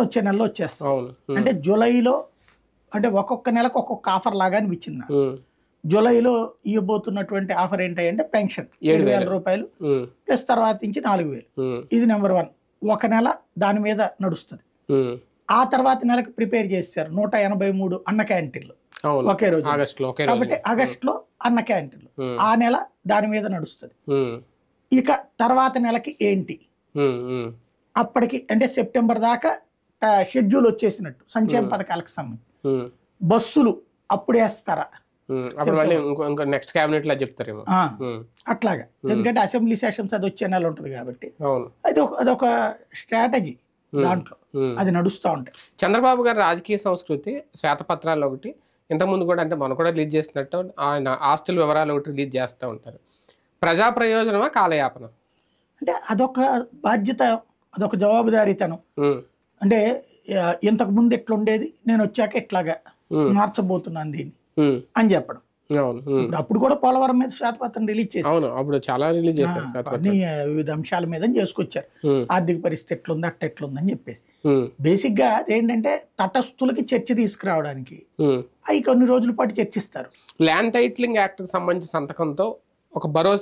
వచ్చే నెలలో వచ్చేస్తుంది. అంటే జూలైలో అంటే ఒక్కొక్క నెలకు ఒక్కొక్క ఆఫర్ లాగా అనిపించింది నాకు. జూలైలో ఇవ్వబోతున్నటువంటి ఆఫర్ ఏంటంటే పెన్షన్ 7,000 రూపాయలు ప్లస్ తర్వాత నుంచి 4,000. ఇది నెంబర్ 1. ఒక నెల దాని మీద నడుస్తుంది. ఆ తర్వాత నెలకు ప్రిపేర్ చేశారు 183 అన్న క్యాంటీన్లు ఒకే రోజు. కాబట్టి ఆగస్టులో అన్న క్యాంటీన్లు ఆ నెల దాని మీద నడుస్తుంది. ఇక తర్వాత నెలకి ఏంటి అప్పటికి అంటే సెప్టెంబర్ దాకా షెడ్యూల్ వచ్చేసినట్టు సంక్షేమ పథకాలకు సంబంధించి. బస్సులు అప్పుడు వేస్తారా నెక్స్ట్ క్యాబినెట్ లో చెప్తారేమో అట్లాగా. ఎందుకంటే అసెంబ్లీ సెషన్స్ అది వచ్చే నెల ఉంటుంది కాబట్టి అదొక స్ట్రాటజీ దాంట్లో అది నడుస్తూ ఉంటాయి. చంద్రబాబు గారి రాజకీయ సంస్కృతి శ్వేతపత్రాలు ఒకటి ఇంతకుముందు కూడా అంటే మనం కూడా రిలీజ్ చేసినట్టు ఆయన ఆస్తుల వివరాలు ఒకటి రిలీజ్ చేస్తూ ఉంటారు. ప్రజా ప్రయోజనమా కాలయాపన అంటే అదొక బాధ్యత, అదొక జవాబుదారీతనం. అంటే ఇంతకు ముందు ఎట్లా ఉండేది, నేను వచ్చాక ఎట్లాగా మార్చబోతున్నాను దీన్ని అని చెప్పడం. అప్పుడు కూడా పోలవరం మీద శ్వేతపత్రం రిలీజ్ చేశారు. అప్పుడు చాలా రిలీజ్ చేశారు, అన్ని వివిధ అంశాల మీద చేసుకొచ్చారు. ఆర్థిక పరిస్థితి ఎట్లుంది అట్ట ఎట్లుంది అని చెప్పేసి. బేసిక్ గా అదేంటంటే తటస్థులకి చర్చ తీసుకురావడానికి అవి కొన్ని రోజుల పాటు చర్చిస్తారు. ల్యాండ్ టైటిలింగ్ యాక్ట్ కి సంబంధించిన సంతకంతో ఒక భరోసా